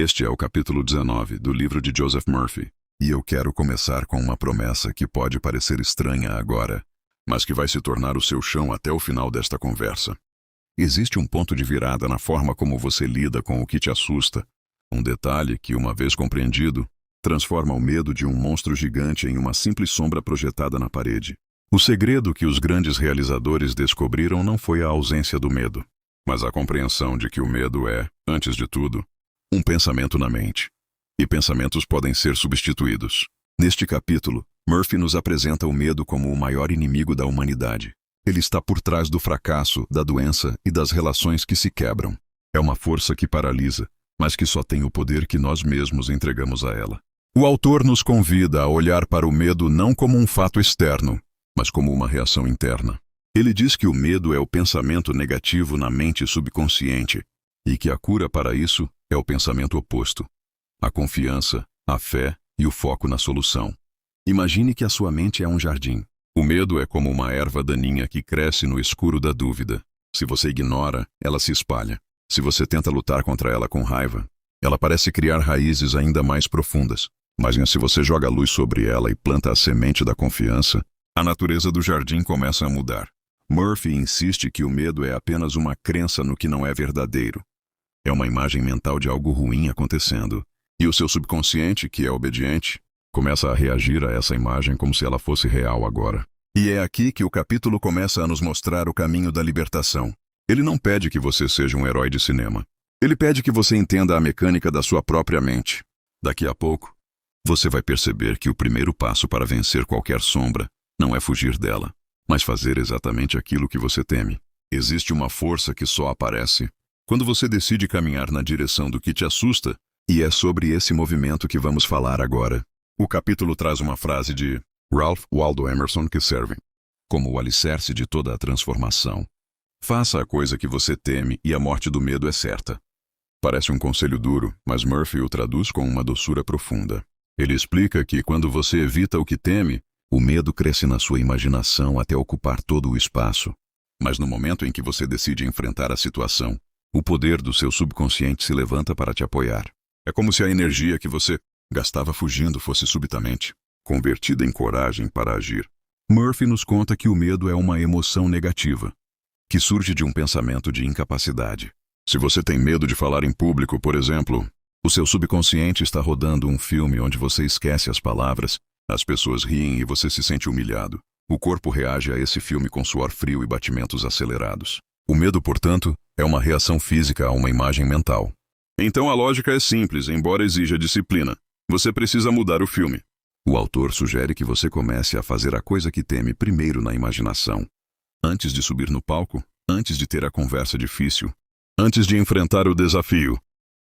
Este é o capítulo 19 do livro de Joseph Murphy, e eu quero começar com uma promessa que pode parecer estranha agora, mas que vai se tornar o seu chão até o final desta conversa. Existe um ponto de virada na forma como você lida com o que te assusta, um detalhe que, uma vez compreendido, transforma o medo de um monstro gigante em uma simples sombra projetada na parede. O segredo que os grandes realizadores descobriram não foi a ausência do medo, mas a compreensão de que o medo é, antes de tudo, um pensamento na mente. E pensamentos podem ser substituídos. Neste capítulo, Murphy nos apresenta o medo como o maior inimigo da humanidade. Ele está por trás do fracasso, da doença e das relações que se quebram. É uma força que paralisa, mas que só tem o poder que nós mesmos entregamos a ela. O autor nos convida a olhar para o medo não como um fato externo, mas como uma reação interna. Ele diz que o medo é o pensamento negativo na mente subconsciente e que a cura para isso é o pensamento oposto: a confiança, a fé e o foco na solução. Imagine que a sua mente é um jardim. O medo é como uma erva daninha que cresce no escuro da dúvida. Se você ignora, ela se espalha. Se você tenta lutar contra ela com raiva, ela parece criar raízes ainda mais profundas. Mas se você joga luz sobre ela e planta a semente da confiança, a natureza do jardim começa a mudar. Murphy insiste que o medo é apenas uma crença no que não é verdadeiro. É uma imagem mental de algo ruim acontecendo. E o seu subconsciente, que é obediente, começa a reagir a essa imagem como se ela fosse real agora. E é aqui que o capítulo começa a nos mostrar o caminho da libertação. Ele não pede que você seja um herói de cinema. Ele pede que você entenda a mecânica da sua própria mente. Daqui a pouco, você vai perceber que o primeiro passo para vencer qualquer sombra não é fugir dela, mas fazer exatamente aquilo que você teme. Existe uma força que só aparece quando você decide caminhar na direção do que te assusta, e é sobre esse movimento que vamos falar agora. O capítulo traz uma frase de Ralph Waldo Emerson que serve como o alicerce de toda a transformação. Faça a coisa que você teme e a morte do medo é certa. Parece um conselho duro, mas Murphy o traduz com uma doçura profunda. Ele explica que quando você evita o que teme, o medo cresce na sua imaginação até ocupar todo o espaço. Mas no momento em que você decide enfrentar a situação, o poder do seu subconsciente se levanta para te apoiar. É como se a energia que você gastava fugindo fosse subitamente convertida em coragem para agir. Murphy nos conta que o medo é uma emoção negativa, que surge de um pensamento de incapacidade. Se você tem medo de falar em público, por exemplo, o seu subconsciente está rodando um filme onde você esquece as palavras, as pessoas riem e você se sente humilhado. O corpo reage a esse filme com suor frio e batimentos acelerados. O medo, portanto, é uma reação física a uma imagem mental. Então a lógica é simples, embora exija disciplina. Você precisa mudar o filme. O autor sugere que você comece a fazer a coisa que teme primeiro na imaginação. Antes de subir no palco, antes de ter a conversa difícil, antes de enfrentar o desafio,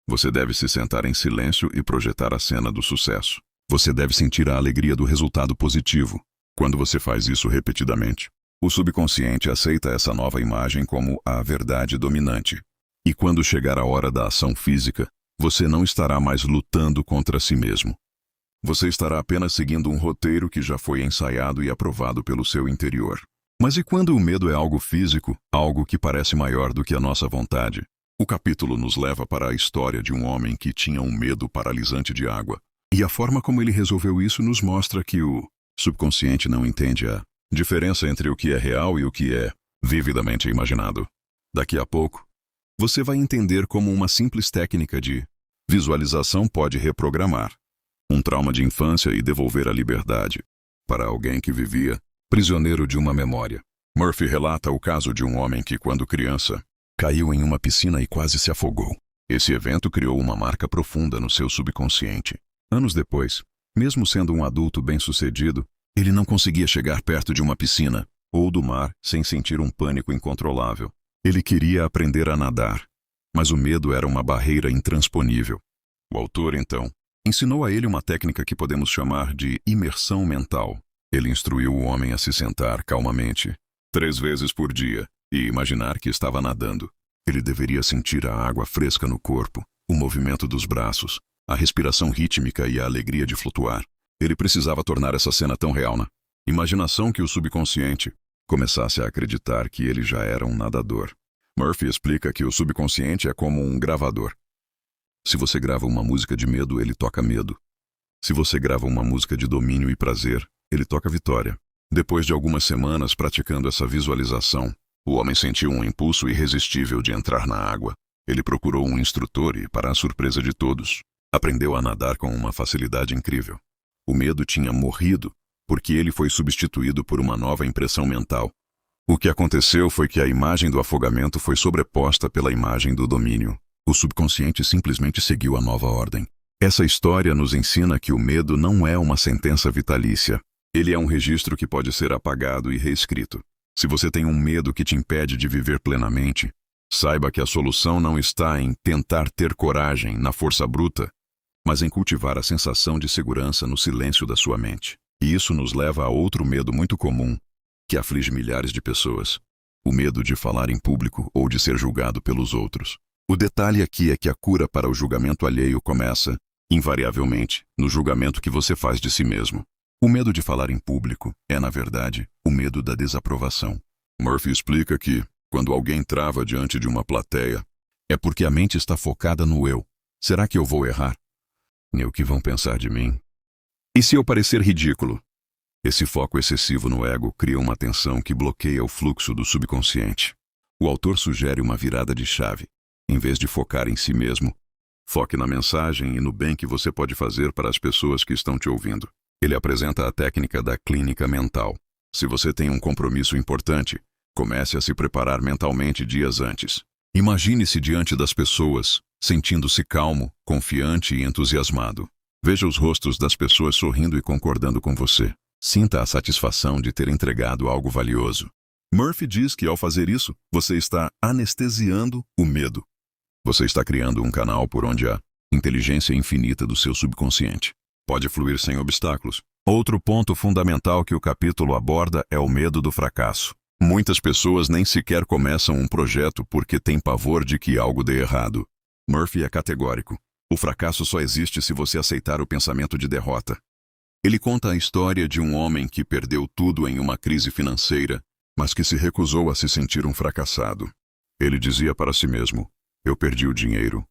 você deve se sentar em silêncio e projetar a cena do sucesso. Você deve sentir a alegria do resultado positivo. Quando você faz isso repetidamente, o subconsciente aceita essa nova imagem como a verdade dominante. E quando chegar a hora da ação física, você não estará mais lutando contra si mesmo. Você estará apenas seguindo um roteiro que já foi ensaiado e aprovado pelo seu interior. Mas e quando o medo é algo físico, algo que parece maior do que a nossa vontade? O capítulo nos leva para a história de um homem que tinha um medo paralisante de água. E a forma como ele resolveu isso nos mostra que o subconsciente não entende a diferença entre o que é real e o que é vividamente imaginado. Daqui a pouco, você vai entender como uma simples técnica de visualização pode reprogramar um trauma de infância e devolver a liberdade para alguém que vivia prisioneiro de uma memória. Murphy relata o caso de um homem que, quando criança, caiu em uma piscina e quase se afogou. Esse evento criou uma marca profunda no seu subconsciente. Anos depois, mesmo sendo um adulto bem-sucedido, ele não conseguia chegar perto de uma piscina ou do mar sem sentir um pânico incontrolável. Ele queria aprender a nadar, mas o medo era uma barreira intransponível. O autor, então, ensinou a ele uma técnica que podemos chamar de imersão mental. Ele instruiu o homem a se sentar calmamente 3 vezes por dia e imaginar que estava nadando. Ele deveria sentir a água fresca no corpo, o movimento dos braços, a respiração rítmica e a alegria de flutuar. Ele precisava tornar essa cena tão real na imaginação que o subconsciente começasse a acreditar que ele já era um nadador. Murphy explica que o subconsciente é como um gravador. Se você grava uma música de medo, ele toca medo. Se você grava uma música de domínio e prazer, ele toca vitória. Depois de algumas semanas praticando essa visualização, o homem sentiu um impulso irresistível de entrar na água. Ele procurou um instrutor e, para a surpresa de todos, aprendeu a nadar com uma facilidade incrível. O medo tinha morrido, porque ele foi substituído por uma nova impressão mental. O que aconteceu foi que a imagem do afogamento foi sobreposta pela imagem do domínio. O subconsciente simplesmente seguiu a nova ordem. Essa história nos ensina que o medo não é uma sentença vitalícia. Ele é um registro que pode ser apagado e reescrito. Se você tem um medo que te impede de viver plenamente, saiba que a solução não está em tentar ter coragem na força bruta, mas em cultivar a sensação de segurança no silêncio da sua mente. E isso nos leva a outro medo muito comum, que aflige milhares de pessoas: o medo de falar em público ou de ser julgado pelos outros. O detalhe aqui é que a cura para o julgamento alheio começa, invariavelmente, no julgamento que você faz de si mesmo. O medo de falar em público é, na verdade, o medo da desaprovação. Murphy explica que, quando alguém trava diante de uma plateia, é porque a mente está focada no eu. Será que eu vou errar? E o que vão pensar de mim? E se eu parecer ridículo? Esse foco excessivo no ego cria uma tensão que bloqueia o fluxo do subconsciente. O autor sugere uma virada de chave. Em vez de focar em si mesmo, foque na mensagem e no bem que você pode fazer para as pessoas que estão te ouvindo. Ele apresenta a técnica da clínica mental. Se você tem um compromisso importante, comece a se preparar mentalmente dias antes. Imagine-se diante das pessoas, sentindo-se calmo, confiante e entusiasmado. Veja os rostos das pessoas sorrindo e concordando com você. Sinta a satisfação de ter entregado algo valioso. Murphy diz que ao fazer isso, você está anestesiando o medo. Você está criando um canal por onde a inteligência infinita do seu subconsciente pode fluir sem obstáculos. Outro ponto fundamental que o capítulo aborda é o medo do fracasso. Muitas pessoas nem sequer começam um projeto porque têm pavor de que algo dê errado. Murphy é categórico. O fracasso só existe se você aceitar o pensamento de derrota. Ele conta a história de um homem que perdeu tudo em uma crise financeira, mas que se recusou a se sentir um fracassado. Ele dizia para si mesmo: eu perdi o dinheiro,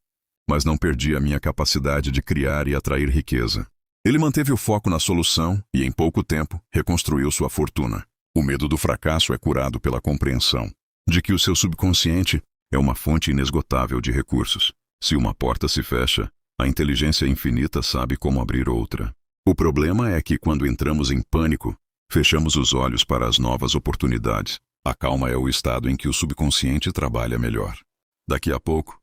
mas não perdi a minha capacidade de criar e atrair riqueza. Ele manteve o foco na solução e, em pouco tempo, reconstruiu sua fortuna. O medo do fracasso é curado pela compreensão de que o seu subconsciente é uma fonte inesgotável de recursos. Se uma porta se fecha, a inteligência infinita sabe como abrir outra. O problema é que, quando entramos em pânico, fechamos os olhos para as novas oportunidades. A calma é o estado em que o subconsciente trabalha melhor. Daqui a pouco,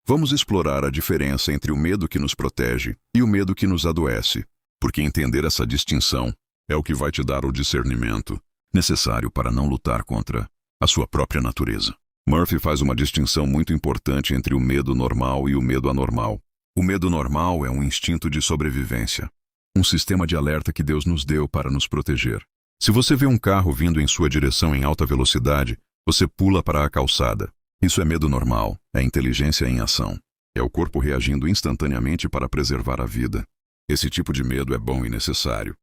vamos explorar a diferença entre o medo que nos protege e o medo que nos adoece, porque entender essa distinção é o que vai te dar o discernimento necessário para não lutar contra a sua própria natureza. Murphy faz uma distinção muito importante entre o medo normal e o medo anormal. O medo normal é um instinto de sobrevivência, um sistema de alerta que Deus nos deu para nos proteger. Se você vê um carro vindo em sua direção em alta velocidade, você pula para a calçada. Isso é medo normal, é inteligência em ação. É o corpo reagindo instantaneamente para preservar a vida. Esse tipo de medo é bom e necessário.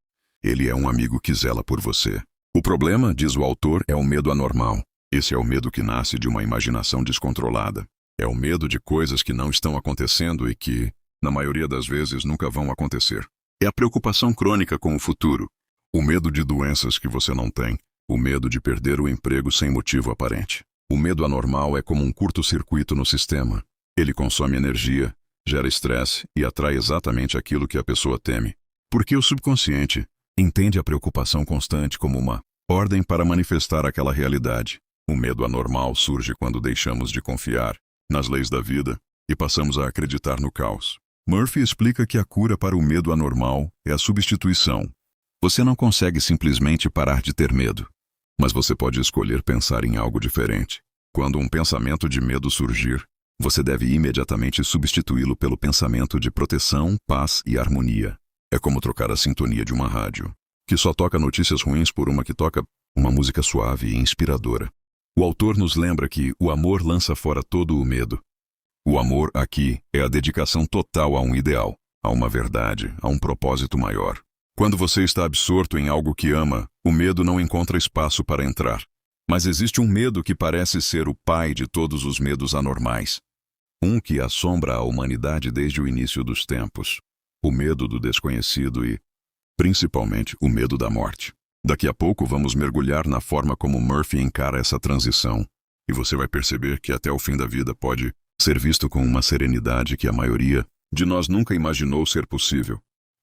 Ele é um amigo que zela por você. O problema, diz o autor, é o medo anormal. Esse é o medo que nasce de uma imaginação descontrolada. É o medo de coisas que não estão acontecendo e que, na maioria das vezes, nunca vão acontecer. É a preocupação crônica com o futuro. O medo de doenças que você não tem. O medo de perder o emprego sem motivo aparente. O medo anormal é como um curto-circuito no sistema. Ele consome energia, gera estresse e atrai exatamente aquilo que a pessoa teme. Porque o subconsciente entende a preocupação constante como uma ordem para manifestar aquela realidade. O medo anormal surge quando deixamos de confiar nas leis da vida e passamos a acreditar no caos. Murphy explica que a cura para o medo anormal é a substituição. Você não consegue simplesmente parar de ter medo, mas você pode escolher pensar em algo diferente. Quando um pensamento de medo surgir, você deve imediatamente substituí-lo pelo pensamento de proteção, paz e harmonia. É como trocar a sintonia de uma rádio, que só toca notícias ruins por uma que toca uma música suave e inspiradora. O autor nos lembra que o amor lança fora todo o medo. O amor aqui é a dedicação total a um ideal, a uma verdade, a um propósito maior. Quando você está absorto em algo que ama, o medo não encontra espaço para entrar. Mas existe um medo que parece ser o pai de todos os medos anormais. Um que assombra a humanidade desde o início dos tempos. O medo do desconhecido e, principalmente, o medo da morte. Daqui a pouco vamos mergulhar na forma como Murphy encara essa transição, e você vai perceber que até o fim da vida pode ser visto com uma serenidade que a maioria de nós nunca imaginou ser possível.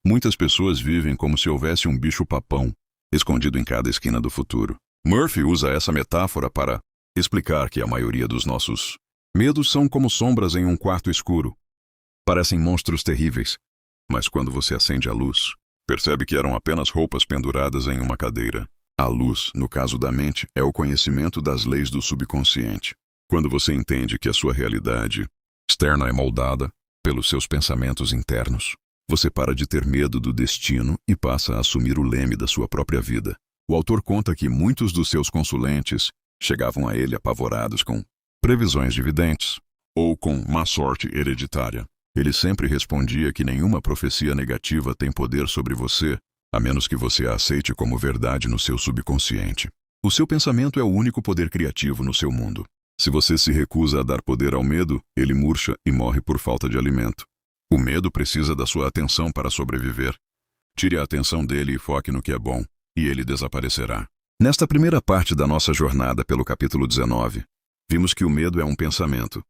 Muitas pessoas vivem como se houvesse um bicho-papão escondido em cada esquina do futuro. Murphy usa essa metáfora para explicar que a maioria dos nossos medos são como sombras em um quarto escuro. Parecem monstros terríveis, mas quando você acende a luz, percebe que eram apenas roupas penduradas em uma cadeira. A luz, no caso da mente, é o conhecimento das leis do subconsciente. Quando você entende que a sua realidade externa é moldada pelos seus pensamentos internos, você para de ter medo do destino e passa a assumir o leme da sua própria vida. O autor conta que muitos dos seus consulentes chegavam a ele apavorados com previsões de videntes ou com má sorte hereditária. Ele sempre respondia que nenhuma profecia negativa tem poder sobre você, a menos que você a aceite como verdade no seu subconsciente. O seu pensamento é o único poder criativo no seu mundo. Se você se recusa a dar poder ao medo, ele murcha e morre por falta de alimento. O medo precisa da sua atenção para sobreviver. Tire a atenção dele e foque no que é bom, e ele desaparecerá. Nesta primeira parte da nossa jornada pelo capítulo 19, vimos que o medo é um pensamento,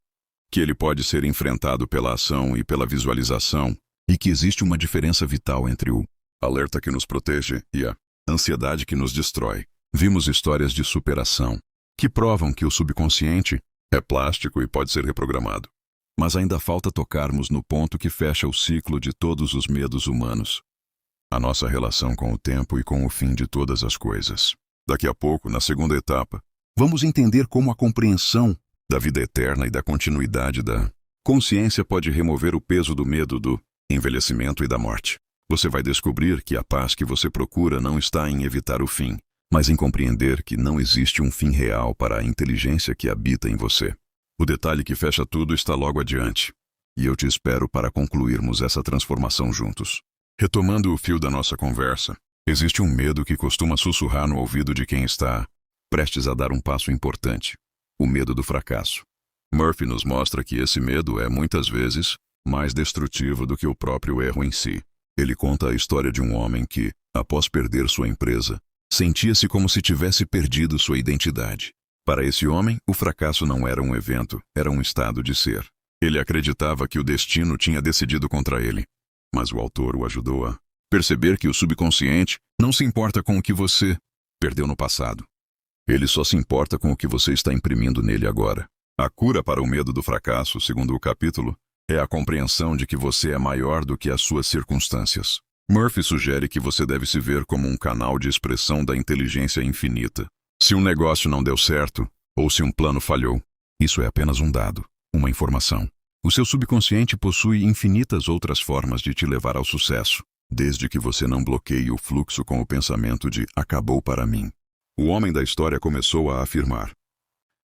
que ele pode ser enfrentado pela ação e pela visualização, e que existe uma diferença vital entre o alerta que nos protege e a ansiedade que nos destrói. Vimos histórias de superação, que provam que o subconsciente é plástico e pode ser reprogramado. Mas ainda falta tocarmos no ponto que fecha o ciclo de todos os medos humanos: a nossa relação com o tempo e com o fim de todas as coisas. Daqui a pouco, na segunda etapa, vamos entender como a compreensão da vida eterna e da continuidade da consciência pode remover o peso do medo do envelhecimento e da morte. Você vai descobrir que a paz que você procura não está em evitar o fim, mas em compreender que não existe um fim real para a inteligência que habita em você. O detalhe que fecha tudo está logo adiante, e eu te espero para concluirmos essa transformação juntos. Retomando o fio da nossa conversa, existe um medo que costuma sussurrar no ouvido de quem está prestes a dar um passo importante: o medo do fracasso. Murphy nos mostra que esse medo é, muitas vezes, mais destrutivo do que o próprio erro em si. Ele conta a história de um homem que, após perder sua empresa, sentia-se como se tivesse perdido sua identidade. Para esse homem, o fracasso não era um evento, era um estado de ser. Ele acreditava que o destino tinha decidido contra ele. Mas o autor o ajudou a perceber que o subconsciente não se importa com o que você perdeu no passado. Ele só se importa com o que você está imprimindo nele agora. A cura para o medo do fracasso, segundo o capítulo, é a compreensão de que você é maior do que as suas circunstâncias. Murphy sugere que você deve se ver como um canal de expressão da inteligência infinita. Se um negócio não deu certo, ou se um plano falhou, isso é apenas um dado, uma informação. O seu subconsciente possui infinitas outras formas de te levar ao sucesso, desde que você não bloqueie o fluxo com o pensamento de "acabou para mim". O homem da história começou a afirmar: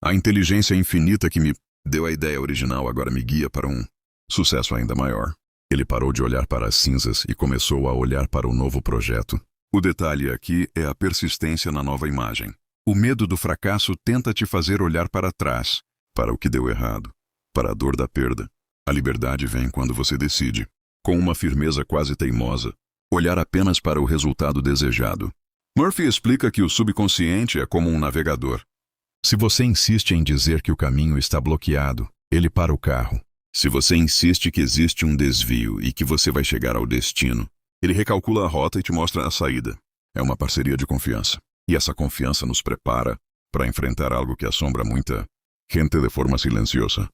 a inteligência infinita que me deu a ideia original agora me guia para um sucesso ainda maior. Ele parou de olhar para as cinzas e começou a olhar para o novo projeto. O detalhe aqui é a persistência na nova imagem. O medo do fracasso tenta te fazer olhar para trás, para o que deu errado, para a dor da perda. A liberdade vem quando você decide, com uma firmeza quase teimosa, olhar apenas para o resultado desejado. Murphy explica que o subconsciente é como um navegador. Se você insiste em dizer que o caminho está bloqueado, ele para o carro. Se você insiste que existe um desvio e que você vai chegar ao destino, ele recalcula a rota e te mostra a saída. É uma parceria de confiança. E essa confiança nos prepara para enfrentar algo que assombra muita gente de forma silenciosa: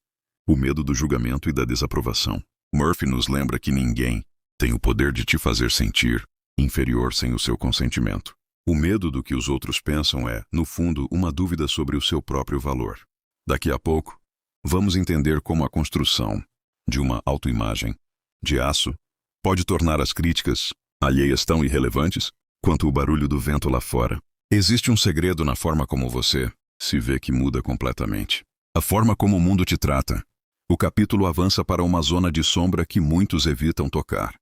o medo do julgamento e da desaprovação. Murphy nos lembra que ninguém tem o poder de te fazer sentir inferior sem o seu consentimento. O medo do que os outros pensam é, no fundo, uma dúvida sobre o seu próprio valor. Daqui a pouco, vamos entender como a construção de uma autoimagem de aço pode tornar as críticas alheias tão irrelevantes quanto o barulho do vento lá fora. Existe um segredo na forma como você se vê que muda completamente. A forma como o mundo te trata. O capítulo avança para uma zona de sombra que muitos evitam tocar: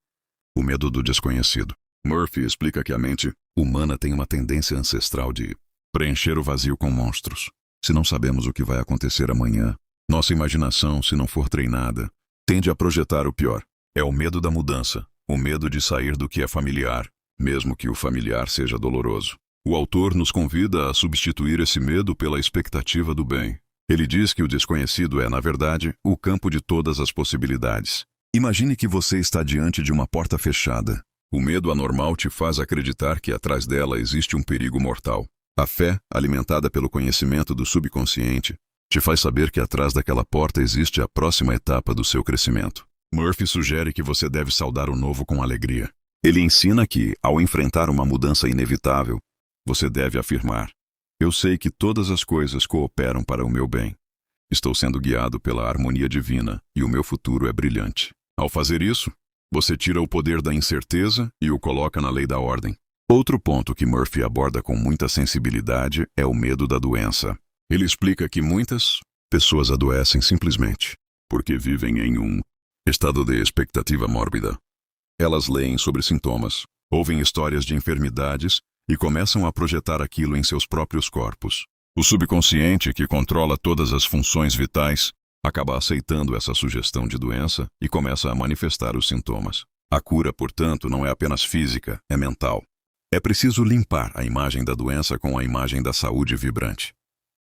o medo do desconhecido. Murphy explica que a mente humana tem uma tendência ancestral de preencher o vazio com monstros. Se não sabemos o que vai acontecer amanhã, Nossa imaginação, se não for treinada, tende a projetar o pior. É o medo da mudança, o medo de sair do que é familiar, mesmo que o familiar seja doloroso. O autor nos convida a substituir esse medo pela expectativa do bem. Ele diz que o desconhecido é, na verdade, o campo de todas as possibilidades. Imagine que você está diante de uma porta fechada. O medo anormal te faz acreditar que atrás dela existe um perigo mortal. A fé, alimentada pelo conhecimento do subconsciente, te faz saber que atrás daquela porta existe a próxima etapa do seu crescimento. Murphy sugere que você deve saudar o novo com alegria. Ele ensina que, ao enfrentar uma mudança inevitável, você deve afirmar: eu sei que todas as coisas cooperam para o meu bem. Estou sendo guiado pela harmonia divina e o meu futuro é brilhante. Ao fazer isso, você tira o poder da incerteza e o coloca na lei da ordem. Outro ponto que Murphy aborda com muita sensibilidade é o medo da doença. Ele explica que muitas pessoas adoecem simplesmente porque vivem em um estado de expectativa mórbida. Elas leem sobre sintomas, ouvem histórias de enfermidades e começam a projetar aquilo em seus próprios corpos. O subconsciente, que controla todas as funções vitais, acaba aceitando essa sugestão de doença e começa a manifestar os sintomas. A cura, portanto, não é apenas física, é mental. É preciso limpar a imagem da doença com a imagem da saúde vibrante.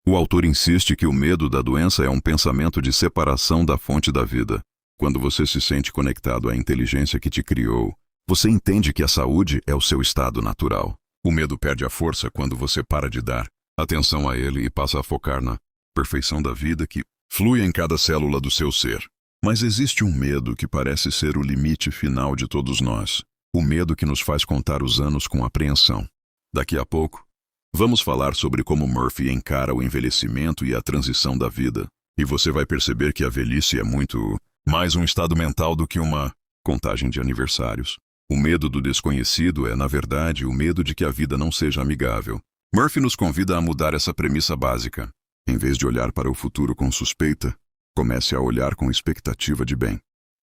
O autor insiste que o medo da doença é um pensamento de separação da fonte da vida. Quando você se sente conectado à inteligência que te criou, você entende que a saúde é o seu estado natural. O medo perde a força quando você para de dar atenção a ele e passa a focar na perfeição da vida que flui em cada célula do seu ser. Mas existe um medo que parece ser o limite final de todos nós. O medo que nos faz contar os anos com apreensão. Daqui a pouco, vamos falar sobre como Murphy encara o envelhecimento e a transição da vida. E você vai perceber que a velhice é muito mais um estado mental do que uma contagem de aniversários. O medo do desconhecido é, na verdade, o medo de que a vida não seja amigável. Murphy nos convida a mudar essa premissa básica. Em vez de olhar para o futuro com suspeita, comece a olhar com expectativa de bem.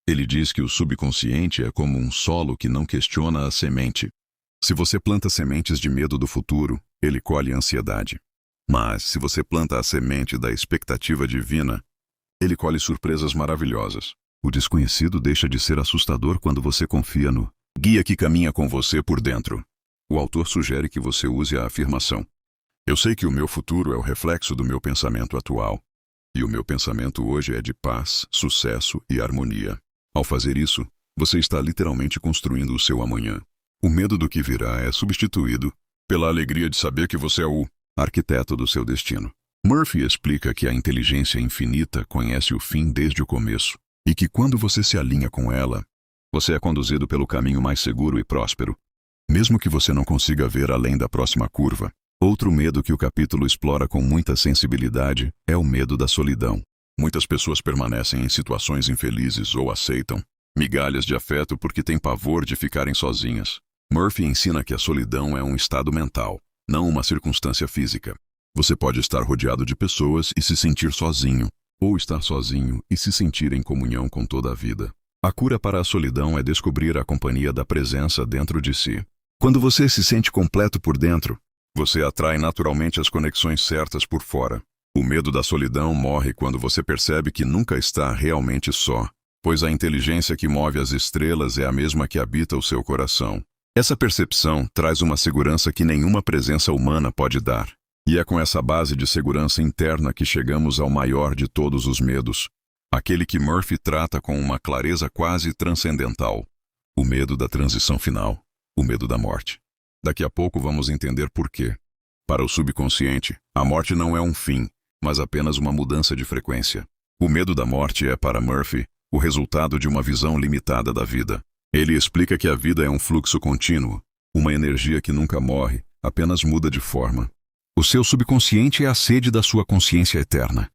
Ele diz que o subconsciente é como um solo que não questiona a semente. Se você planta sementes de medo do futuro, ele colhe ansiedade. Mas, se você planta a semente da expectativa divina, ele colhe surpresas maravilhosas. O desconhecido deixa de ser assustador quando você confia no guia que caminha com você por dentro. O autor sugere que você use a afirmação: eu sei que o meu futuro é o reflexo do meu pensamento atual. E o meu pensamento hoje é de paz, sucesso e harmonia. Ao fazer isso, você está literalmente construindo o seu amanhã. O medo do que virá é substituído pela alegria de saber que você é o arquiteto do seu destino. Murphy explica que a inteligência infinita conhece o fim desde o começo e que quando você se alinha com ela, você é conduzido pelo caminho mais seguro e próspero, mesmo que você não consiga ver além da próxima curva. Outro medo que o capítulo explora com muita sensibilidade é o medo da solidão. Muitas pessoas permanecem em situações infelizes ou aceitam migalhas de afeto porque têm pavor de ficarem sozinhas. Murphy ensina que a solidão é um estado mental, não uma circunstância física. Você pode estar rodeado de pessoas e se sentir sozinho, ou estar sozinho e se sentir em comunhão com toda a vida. A cura para a solidão é descobrir a companhia da presença dentro de si. Quando você se sente completo por dentro, você atrai naturalmente as conexões certas por fora. O medo da solidão morre quando você percebe que nunca está realmente só, pois a inteligência que move as estrelas é a mesma que habita o seu coração. Essa percepção traz uma segurança que nenhuma presença humana pode dar. E é com essa base de segurança interna que chegamos ao maior de todos os medos, aquele que Murphy trata com uma clareza quase transcendental: o medo da transição final, o medo da morte. Daqui a pouco vamos entender por quê. Para o subconsciente, a morte não é um fim, mas apenas uma mudança de frequência. O medo da morte é, para Murphy, o resultado de uma visão limitada da vida. Ele explica que a vida é um fluxo contínuo, uma energia que nunca morre, apenas muda de forma. O seu subconsciente é a sede da sua consciência eterna.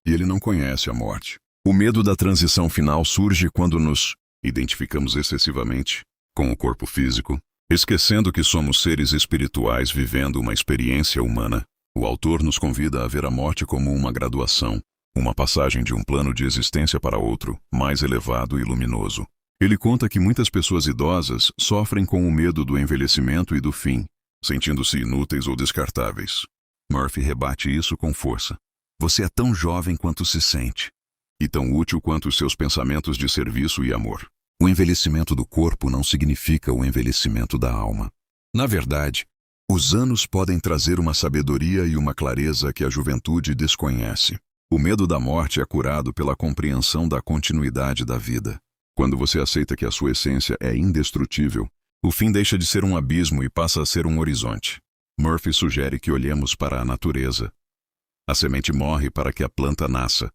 E ele não conhece a morte. O medo da transição final surge quando nos identificamos excessivamente com o corpo físico, esquecendo que somos seres espirituais vivendo uma experiência humana. O autor nos convida a ver a morte como uma graduação, uma passagem de um plano de existência para outro, mais elevado e luminoso. Ele conta que muitas pessoas idosas sofrem com o medo do envelhecimento e do fim, sentindo-se inúteis ou descartáveis. Murphy rebate isso com força. Você é tão jovem quanto se sente. e tão útil quanto os seus pensamentos de serviço e amor. O envelhecimento do corpo não significa o envelhecimento da alma. Na verdade, os anos podem trazer uma sabedoria e uma clareza que a juventude desconhece. O medo da morte é curado pela compreensão da continuidade da vida. Quando você aceita que a sua essência é indestrutível, o fim deixa de ser um abismo e passa a ser um horizonte. Murphy sugere que olhemos para a natureza. A semente morre para que a planta nasça.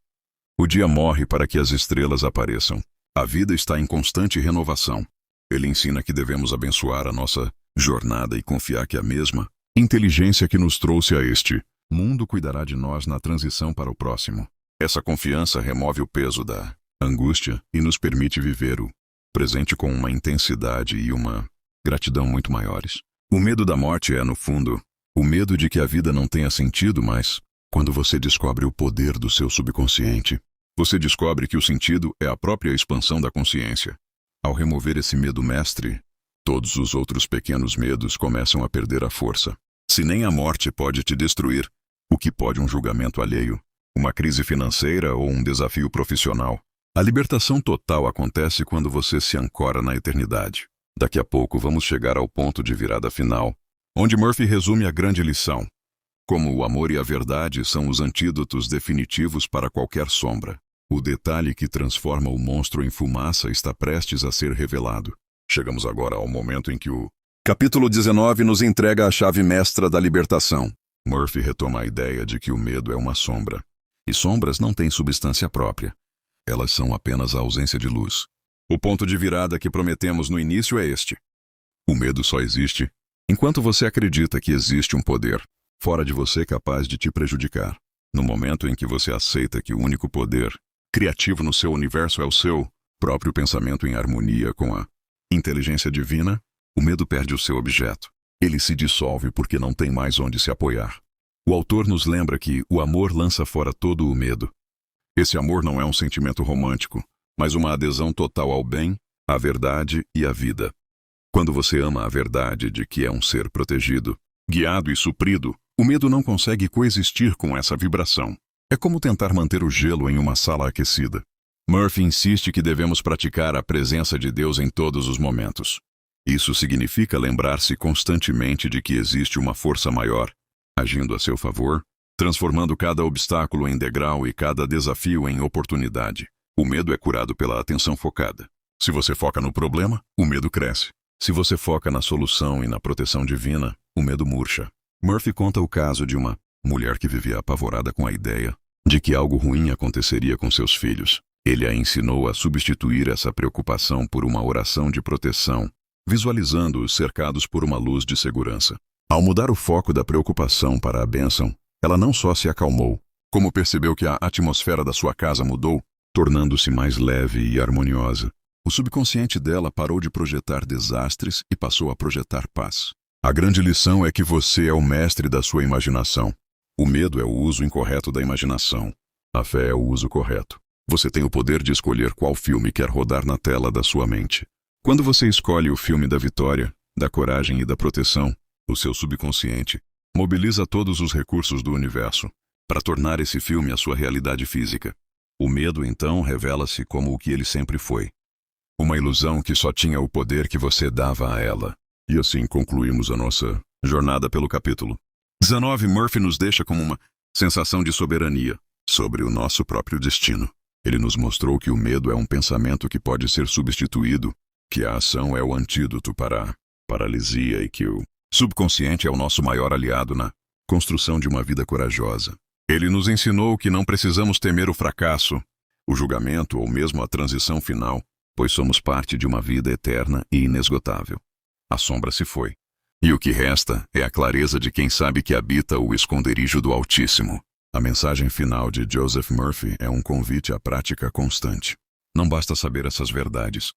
O dia morre para que as estrelas apareçam. A vida está em constante renovação. Ele ensina que devemos abençoar a nossa jornada e confiar que a mesma inteligência que nos trouxe a este mundo cuidará de nós na transição para o próximo. Essa confiança remove o peso da angústia e nos permite viver o presente com uma intensidade e uma gratidão muito maiores. O medo da morte é, no fundo, o medo de que a vida não tenha sentido, mas quando você descobre o poder do seu subconsciente, você descobre que o sentido é a própria expansão da consciência. Ao remover esse medo mestre, todos os outros pequenos medos começam a perder a força. Se nem a morte pode te destruir, o que pode um julgamento alheio, uma crise financeira ou um desafio profissional? A libertação total acontece quando você se ancora na eternidade. Daqui a pouco vamos chegar ao ponto de virada final, onde Murphy resume a grande lição. Como o amor e a verdade são os antídotos definitivos para qualquer sombra. O detalhe que transforma o monstro em fumaça está prestes a ser revelado. Chegamos agora ao momento em que o capítulo 19 nos entrega a chave mestra da libertação. Murphy retoma a ideia de que o medo é uma sombra. E sombras não têm substância própria. Elas são apenas a ausência de luz. O ponto de virada que prometemos no início é este. O medo só existe enquanto você acredita que existe um poder fora de você capaz de te prejudicar. No momento em que você aceita que o único poder criativo no seu universo é o seu próprio pensamento em harmonia com a inteligência divina, o medo perde o seu objeto. Ele se dissolve porque não tem mais onde se apoiar. O autor nos lembra que o amor lança fora todo o medo. Esse amor não é um sentimento romântico, mas uma adesão total ao bem, à verdade e à vida. Quando você ama a verdade de que é um ser protegido, guiado e suprido, o medo não consegue coexistir com essa vibração. É como tentar manter o gelo em uma sala aquecida. Murphy insiste que devemos praticar a presença de Deus em todos os momentos. Isso significa lembrar-se constantemente de que existe uma força maior, agindo a seu favor, transformando cada obstáculo em degrau e cada desafio em oportunidade. O medo é curado pela atenção focada. Se você foca no problema, o medo cresce. Se você foca na solução e na proteção divina, o medo murcha. Murphy conta o caso de uma mulher que vivia apavorada com a ideia de que algo ruim aconteceria com seus filhos. Ele a ensinou a substituir essa preocupação por uma oração de proteção, visualizando-os cercados por uma luz de segurança. Ao mudar o foco da preocupação para a bênção, ela não só se acalmou, como percebeu que a atmosfera da sua casa mudou, tornando-se mais leve e harmoniosa. O subconsciente dela parou de projetar desastres e passou a projetar paz. A grande lição é que você é o mestre da sua imaginação. O medo é o uso incorreto da imaginação. A fé é o uso correto. Você tem o poder de escolher qual filme quer rodar na tela da sua mente. Quando você escolhe o filme da vitória, da coragem e da proteção, o seu subconsciente mobiliza todos os recursos do universo para tornar esse filme a sua realidade física. O medo, então, revela-se como o que ele sempre foi. Uma ilusão que só tinha o poder que você dava a ela. E assim concluímos a nossa jornada pelo capítulo 19. Murphy nos deixa com uma sensação de soberania sobre o nosso próprio destino. Ele nos mostrou que o medo é um pensamento que pode ser substituído, que a ação é o antídoto para a paralisia e que o subconsciente é o nosso maior aliado na construção de uma vida corajosa. Ele nos ensinou que não precisamos temer o fracasso, o julgamento ou mesmo a transição final, pois somos parte de uma vida eterna e inesgotável. A sombra se foi, e o que resta é a clareza de quem sabe que habita o esconderijo do Altíssimo. A mensagem final de Joseph Murphy é um convite à prática constante. Não basta saber essas verdades,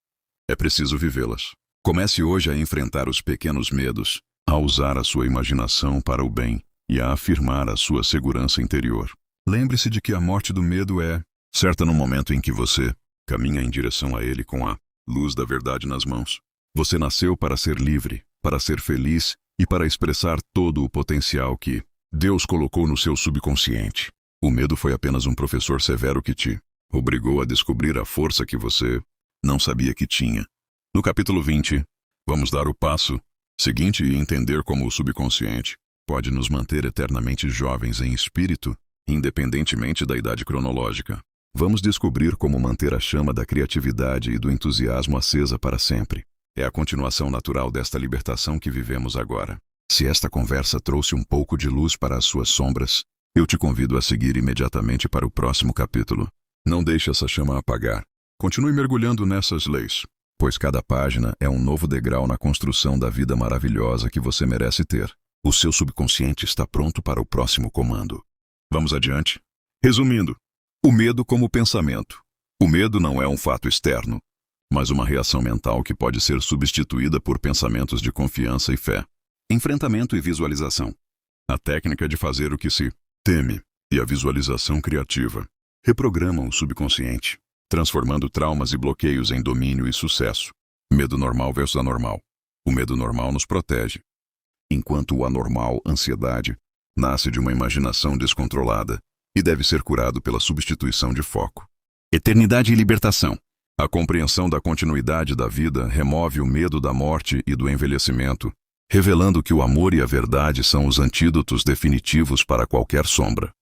é preciso vivê-las. Comece hoje a enfrentar os pequenos medos, a usar a sua imaginação para o bem e a afirmar a sua segurança interior. Lembre-se de que a morte do medo é certa no momento em que você caminha em direção a ele com a luz da verdade nas mãos. Você nasceu para ser livre, para ser feliz e para expressar todo o potencial que Deus colocou no seu subconsciente. O medo foi apenas um professor severo que te obrigou a descobrir a força que você não sabia que tinha. No capítulo 20, vamos dar o passo seguinte e entender como o subconsciente pode nos manter eternamente jovens em espírito, independentemente da idade cronológica. Vamos descobrir como manter a chama da criatividade e do entusiasmo acesa para sempre. É a continuação natural desta libertação que vivemos agora. Se esta conversa trouxe um pouco de luz para as suas sombras, eu te convido a seguir imediatamente para o próximo capítulo. Não deixe essa chama apagar. Continue mergulhando nessas leis, pois cada página é um novo degrau na construção da vida maravilhosa que você merece ter. O seu subconsciente está pronto para o próximo comando. Vamos adiante? Resumindo, o medo como pensamento. O medo não é um fato externo, mas uma reação mental que pode ser substituída por pensamentos de confiança e fé. Enfrentamento e visualização. A técnica de fazer o que se teme e a visualização criativa reprogramam o subconsciente, transformando traumas e bloqueios em domínio e sucesso. Medo normal versus anormal. O medo normal nos protege, enquanto o anormal, ansiedade, nasce de uma imaginação descontrolada e deve ser curado pela substituição de foco. Eternidade e libertação. A compreensão da continuidade da vida remove o medo da morte e do envelhecimento, revelando que o amor e a verdade são os antídotos definitivos para qualquer sombra.